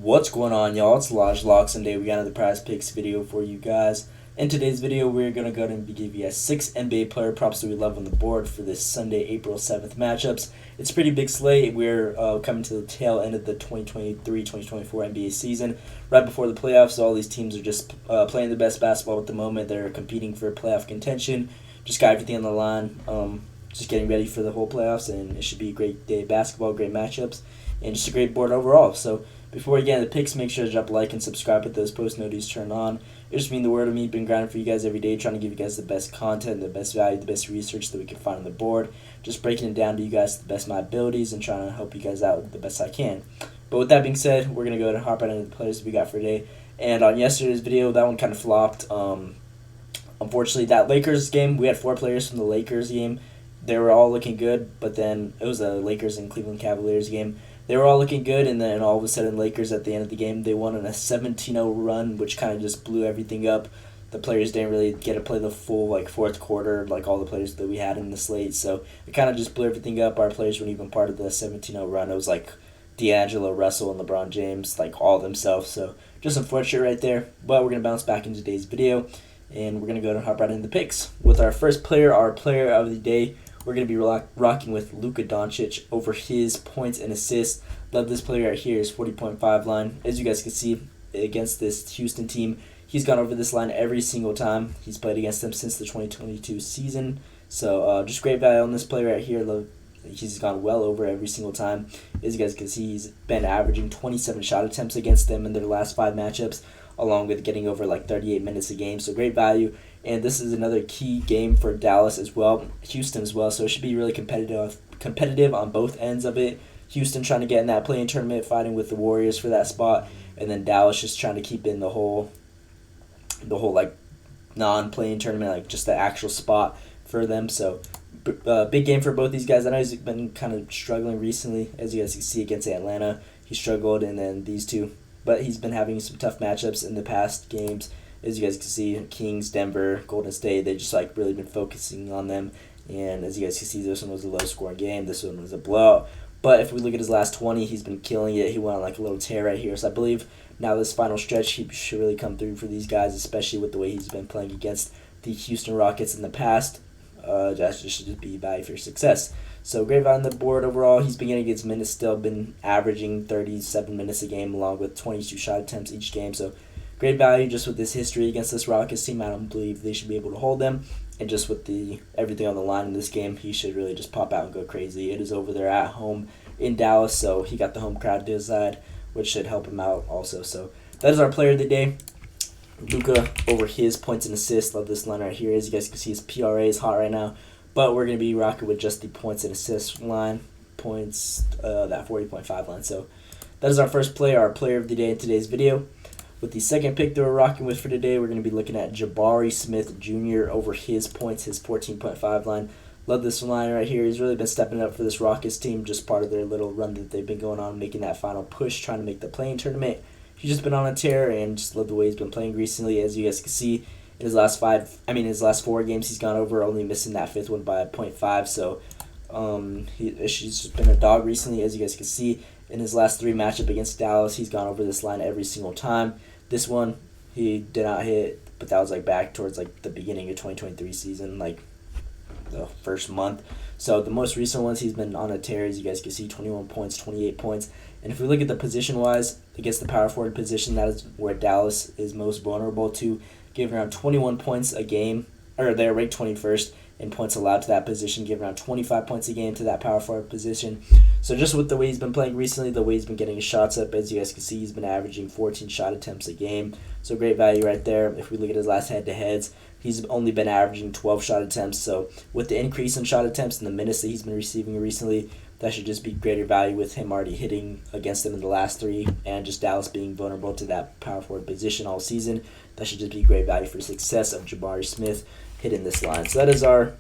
What's going on, y'all? It's Lodge Locks, and today we got another prize picks video for you guys. In today's video, we're going to go ahead and give you guys 6 NBA player props that we love on the board for this Sunday, April 7th matchups. It's a pretty big slate. We're coming to the tail end of the 2023-2024 NBA season, right before the playoffs. So all these teams are just playing the best basketball at the moment. They're competing for playoff contention. Just got everything on the line. Just getting ready for the whole playoffs, and it should be a great day of basketball, great matchups, and just a great board overall. So before we get into the picks, make sure to drop a like and subscribe with those post notifications turned on. It just means the word of me. Been grinding for you guys every day, trying to give you guys the best content, the best value, the best research that we can find on the board. Just breaking it down to you guys to the best of my abilities and trying to help you guys out the best I can. But with that being said, we're going to go ahead and hop right into the players that we got for today. And on yesterday's video, that one kind of flopped. Unfortunately, that Lakers game, we had 4 players from the Lakers game. They were all looking good, but then it was a Lakers and Cleveland Cavaliers game. They were all looking good, and then all of a sudden, Lakers at the end of the game, they won on a 17-0 run, which kind of just blew everything up. The players didn't really get to play the full fourth quarter, like all the players that we had in the slate, so it kind of just blew everything up. Our players weren't even part of the 17-0 run. It was like D'Angelo, Russell, and LeBron James, like all themselves. So just unfortunate right there. But we're gonna bounce back in today's video, and we're gonna go and hop right into the picks with our first player, our player of the day. We're going to be rocking with Luka Doncic over his points and assists. Love this player right here, his 40.5 line. As you guys can see, against this Houston team, he's gone over this line every single time he's played against them since the 2022 season. So just great value on this player right here. He's gone well over every single time. As you guys can see, he's been averaging 27 shot attempts against them in their last 5 matchups, along with getting over 38 minutes a game. So great value. And this is another key game for Dallas as well, Houston as well. So it should be really competitive on both ends of it. Houston trying to get in that play-in tournament, fighting with the Warriors for that spot, and then Dallas just trying to keep in the whole non-play-in tournament, just the actual spot for them. So big game for both these guys. I know he's been kind of struggling recently, as you guys can see against Atlanta. He struggled, and then these two, but he's been having some tough matchups in the past games. As you guys can see, Kings, Denver, Golden State, they just really been focusing on them. And as you guys can see, this one was a low-scoring game. This one was a blowout. But if we look at his last 20, he's been killing it. He went on a little tear right here. So I believe now this final stretch, he should really come through for these guys, especially with the way he's been playing against the Houston Rockets in the past. That should just be value for success. So great value on the board overall. He's been getting his minutes, still been averaging 37 minutes a game, along with 22 shot attempts each game. So great value just with this history against this Rockets team. I don't believe they should be able to hold them. And just with everything on the line in this game, he should really just pop out and go crazy. It is over there at home in Dallas, so he got the home crowd to his side, which should help him out also. So that is our player of the day. Luka over his points and assists. Love this line right here. As you guys can see, his PRA is hot right now. But we're going to be rocking with just the points and assists line. That 40.5 line. So that is our first player, our player of the day in today's video. With the second pick that we're rocking with for today, we're going to be looking at Jabari Smith Jr. over his points, his 14.5 line. Love this line right here. He's really been stepping up for this Rockets team, just part of their little run that they've been going on, making that final push, trying to make the play-in tournament. He's just been on a tear, and just love the way he's been playing recently. As you guys can see, in his last 4 games, he's gone over, only missing that 5th one by 0.5. So he's just been a dog recently, as you guys can see. In his last 3 matchups against Dallas, he's gone over this line every single time. This one, he did not hit, but that was back towards the beginning of 2023 season, the first month. So the most recent ones, he's been on a tear, as you guys can see, 21 points, 28 points. And if we look at the position-wise, against the power forward position, that is where Dallas is most vulnerable to, giving around 21 points a game, or they're ranked 21st in points allowed to that position, giving around 25 points a game to that power forward position. So just with the way he's been playing recently, the way he's been getting his shots up, as you guys can see, he's been averaging 14 shot attempts a game. So great value right there. If we look at his last head-to-heads, he's only been averaging 12 shot attempts. So with the increase in shot attempts and the minutes that he's been receiving recently, that should just be greater value with him already hitting against them in the last 3, and just Dallas being vulnerable to that power forward position all season. That should just be great value for success of Jabari Smith hitting this line. So that is our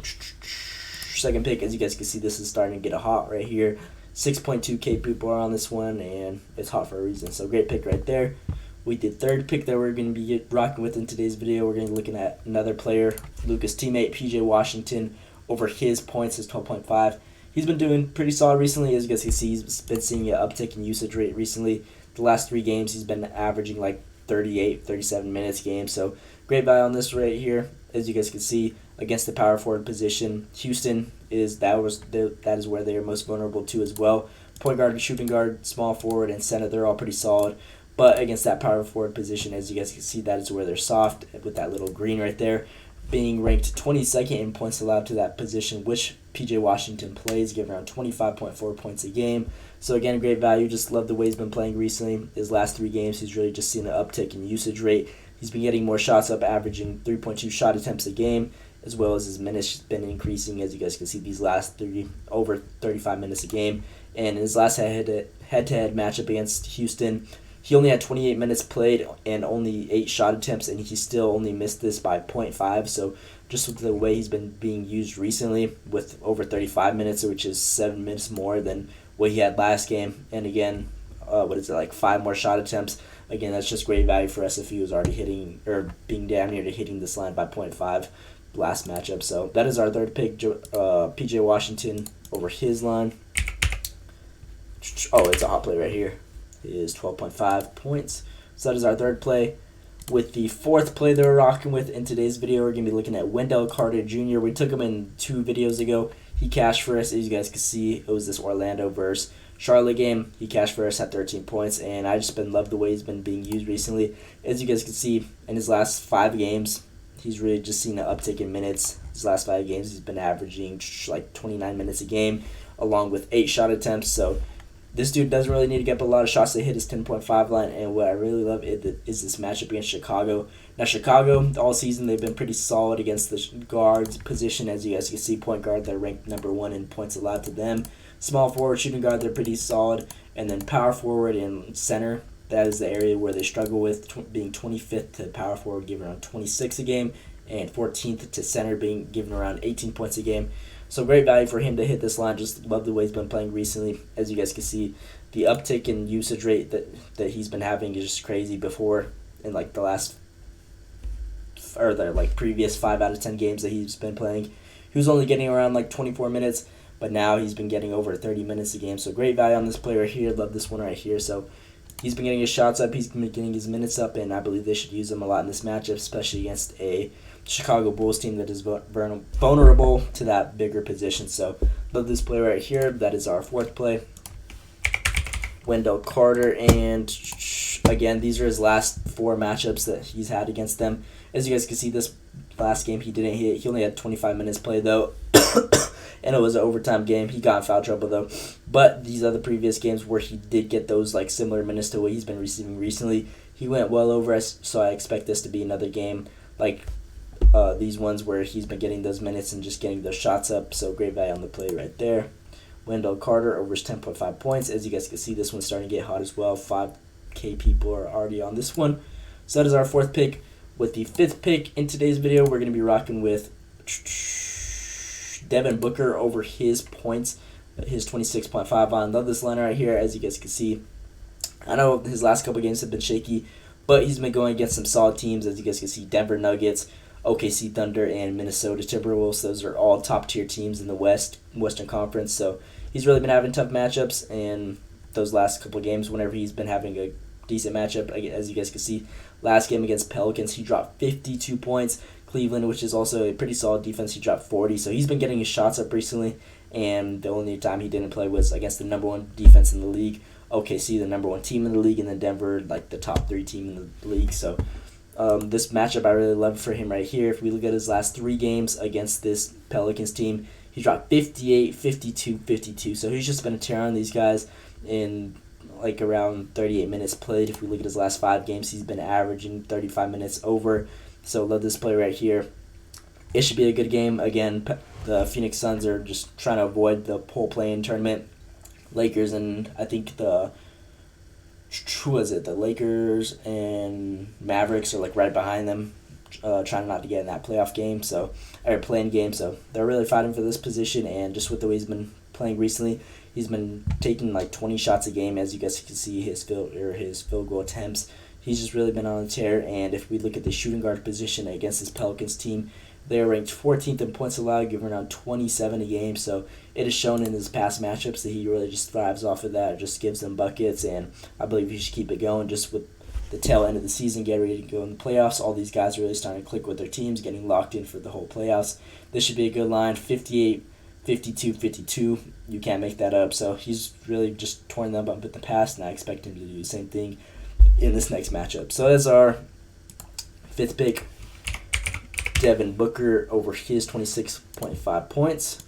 second pick. As you guys can see, this is starting to get hot right here. 6.2K people are on this one, and it's hot for a reason. So great pick right there. With the third pick that we're going to be rocking with in today's video, we're going to be looking at another player, Luka's teammate, PJ Washington, over his points, his 12.5. he's been doing pretty solid recently. As you guys can see, he's been seeing an uptick in usage rate recently. The last 3 games, he's been averaging like 38, 37 minutes a game. So great value on this right here. As you guys can see, against the power forward position, Houston that is where they are most vulnerable to as well. Point guard, shooting guard, small forward, and center, they're all pretty solid. But against that power forward position, as you guys can see, that is where they're soft with that little green right there, being ranked 22nd in points allowed to that position, which PJ Washington plays, giving around 25.4 points a game. So again, great value. Just love the way he's been playing recently. His last 3 games, he's really just seen an uptick in usage rate. He's been getting more shots up, averaging 3.2 shot attempts a game, as well as his minutes been increasing. As you guys can see, these last 3 over 35 minutes a game. And in his last head-to-head matchup against Houston, he only had 28 minutes played and only 8 shot attempts, and he still only missed this by 0.5. So just with the way he's been being used recently with over 35 minutes, which is 7 minutes more than what he had last game. And again, 5 more shot attempts. Again, that's just great value for us if he was already hitting or being damn near to hitting this line by 0.5 last matchup. So that is our third pick, PJ Washington over his line. Oh, it's a hot play right here. It is 12.5 points. So that is our third play. With the fourth play that we're rocking with in today's video, we're going to be looking at Wendell Carter Jr. We took him in 2 videos ago. He cashed for us. As you guys can see, it was this Orlando versus Charlotte game. He cashed for us at 13 points, and I just love the way he's been being used recently. As you guys can see, in his last 5 games, he's really just seen an uptick in minutes. His last 5 games, he's been averaging like 29 minutes a game, along with 8 shot attempts. So this dude doesn't really need to get up a lot of shots to hit his 10.5 line, and what I really love is this matchup against Chicago. Now, Chicago, all season, they've been pretty solid against the guards position. As you guys can see, point guard, they're ranked number 1 in points allowed to them. Small forward, shooting guard, they're pretty solid. And then power forward and center, that is the area where they struggle with, being 25th to power forward, giving around 26 a game, and 14th to center, being given around 18 points a game. So great value for him to hit this line. Just love the way he's been playing recently. As you guys can see, the uptick in usage rate that he's been having is just crazy. Before, in like the previous 5 out of 10 games that he's been playing, he was only getting around like 24 minutes, but now he's been getting over 30 minutes a game. So great value on this player here. Love this one right here. So he's been getting his shots up, he's been getting his minutes up, and I believe they should use him a lot in this matchup, especially against a Chicago Bulls team that is vulnerable to that bigger position. So love this play right here. That is our fourth play. Wendell Carter, and again, these are his last 4 matchups that he's had against them. As you guys can see, this last game he didn't hit. He only had 25 minutes played though. And it was an overtime game. He got in foul trouble though. But these other previous games where he did get those like similar minutes to what he's been receiving recently, he went well over us. So I expect this to be another game like these ones where he's been getting those minutes and just getting those shots up. So great value on the play right there. Wendell Carter over his 10.5 points. As you guys can see, this one's starting to get hot as well. 5K people are already on this one. So that is our 4th pick. With the 5th pick in today's video, we're going to be rocking with Devin Booker over his points, his 26.5 on. Love this line right here. As you guys can see, I know his last couple games have been shaky, but he's been going against some solid teams. As you guys can see, Denver Nuggets, OKC Thunder, and Minnesota Timberwolves. Those are all top-tier teams in the Western Conference. So he's really been having tough matchups, and those last couple of games, whenever he's been having a decent matchup, as you guys can see, last game against Pelicans, he dropped 52 points. Cleveland, which is also a pretty solid defense, he dropped 40. So he's been getting his shots up recently, and the only time he didn't play was against the number 1 defense in the league, OKC, the number 1 team in the league, and then Denver, like the top 3 team in the league. So this matchup I really love for him right here. If we look at his last 3 games against this Pelicans team, he dropped 58, 52, 52. So he's just been a tear on these guys in like around 38 minutes played. If we look at his last 5 games, he's been averaging 35 minutes over. So love this play right here. It should be a good game. Again, the Phoenix Suns are just trying to avoid the whole play-in tournament. Lakers and I think the Lakers and Mavericks are like right behind them, trying not to get in that playoff game. Play-in game. So they're really fighting for this position. And just with the way he's been playing recently, he's been taking like 20 shots a game. As you guys can see, his field goal attempts. He's just really been on a tear, and if we look at the shooting guard position against this Pelicans team, They are ranked 14th in points allowed, giving around 27 a game. So it is shown in his past matchups that he really just thrives off of that. It just gives them buckets, and I believe he should keep it going just with the tail end of the season, get ready to go in the playoffs. All these guys are really starting to click with their teams, getting locked in for the whole playoffs. This should be a good line, 58, 52, 52. You can't make that up. So he's really just torn them up in the past, and I expect him to do the same thing in this next matchup. So that's our 5th pick, Devin Booker over his 26.5 points.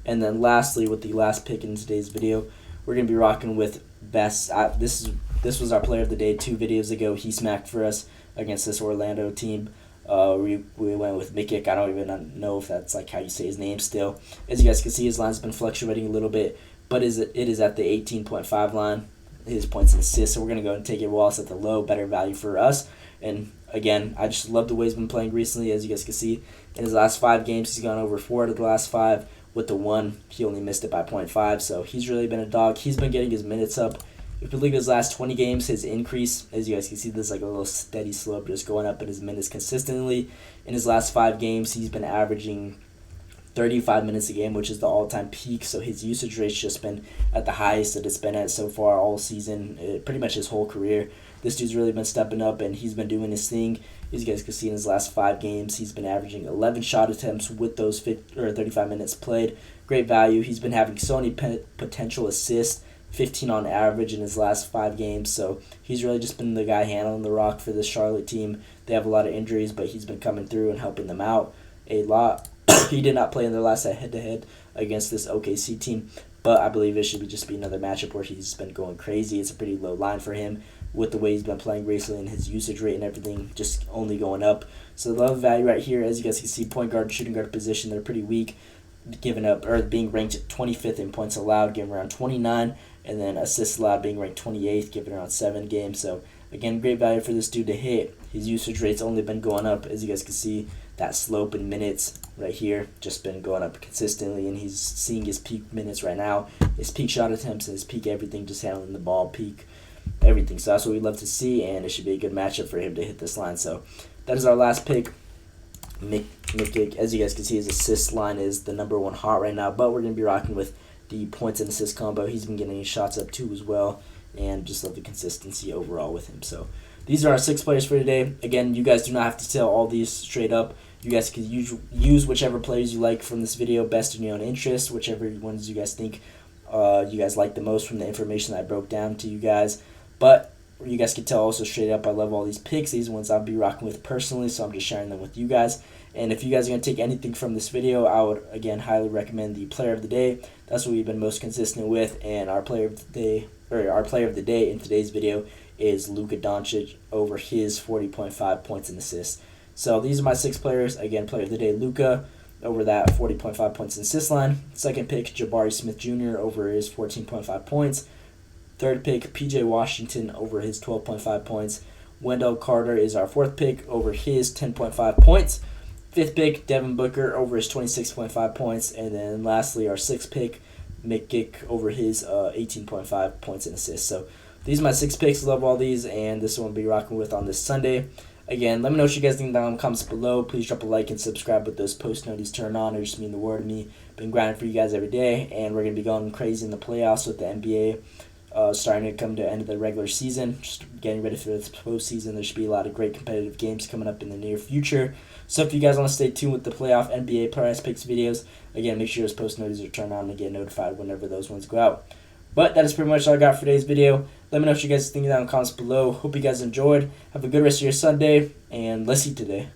And then lastly, with the last pick in today's video, we're going to be rocking with best. This was our player of the day 2 videos ago. He smacked for us against this Orlando team. We went with Mikic. I don't even know if that's like how you say his name still. As you guys can see, his line's been fluctuating a little bit, but it is at the 18.5 line. His points and assists, so we're going to go and take it while it's at the low, better value for us. And again, I just love the way he's been playing recently. As you guys can see, in his last 5 games, he's gone over 4 out of the last 5. With the 1, he only missed it by 0.5, so he's really been a dog. He's been getting his minutes up. If you look at his last 20 games, his increase, as you guys can see, there's like a little steady slope just going up in his minutes consistently. In his last 5 games, he's been averaging 35 minutes a game, which is the all-time peak, so his usage rate's just been at the highest that it's been at so far all season, pretty much his whole career. This dude's really been stepping up, and he's been doing his thing. As you guys can see in his last 5 games, he's been averaging 11 shot attempts with those 35 minutes played. Great value. He's been having so many potential assists, 15 on average in his last 5 games. So he's really just been the guy handling the rock for this Charlotte team. They have a lot of injuries, but he's been coming through and helping them out a lot. He did not play in their last head-to-head against this OKC team, but I believe it should just be another matchup where he's been going crazy. It's a pretty low line for him with the way he's been playing recently and his usage rate and everything just only going up. So the love value right here, as you guys can see, point guard, shooting guard position, they're pretty weak, giving up or being ranked 25th in points allowed, giving around 29, and then assists allowed being ranked 28th, giving around 7 games. So again, great value for this dude to hit. His usage rate's only been going up, as you guys can see. That slope in minutes right here just been going up consistently, and he's seeing his peak minutes right now, his peak shot attempts, and his peak everything, just handling the ball, peak everything. So that's what we'd love to see, and it should be a good matchup for him to hit this line. So that is our last pick. Mikic, as you guys can see, his assist line is the #1 hot right now, but we're going to be rocking with the points and assist combo. He's been getting his shots up too as well, and just love the consistency overall with him. So these are our 6 players for today. Again, you guys do not have to tell all these straight up. You guys can use whichever players you like from this video, best in your own interest, whichever ones you guys think you guys like the most from the information that I broke down to you guys. But you guys can tell also straight up, I love all these picks. These ones I'll be rocking with personally, so I'm just sharing them with you guys. And if you guys are going to take anything from this video, I would, again, highly recommend the player of the day. That's what we've been most consistent with. And our player of the day in today's video is Luka Doncic over his 40.5 points and assists. So these are my 6 players. Again, player of the day, Luka, over that 40.5 points and assist line. Second pick, Jabari Smith Jr. over his 14.5 points. Third pick, PJ Washington over his 12.5 points. Wendell Carter is our 4th pick over his 10.5 points. 5th pick, Devin Booker over his 26.5 points. And then lastly, our 6th pick, Mikic over his 18.5 points and assists. So these are my 6 picks. Love all these, and this one will be rocking with on this Sunday. Again, let me know what you guys think down in the comments below. Please drop a like and subscribe with those post notices turned on. It just mean the world to me. Been grinding for you guys every day, and we're going to be going crazy in the playoffs with the NBA starting to come to the end of the regular season. Just getting ready for the postseason. There should be a lot of great competitive games coming up in the near future. So if you guys want to stay tuned with the playoff NBA Prize Picks videos, again, make sure those post notices are turned on to get notified whenever those ones go out. But that is pretty much all I got for today's video. Let me know what you guys think down in the comments below. Hope you guys enjoyed. Have a good rest of your Sunday, and let's eat today.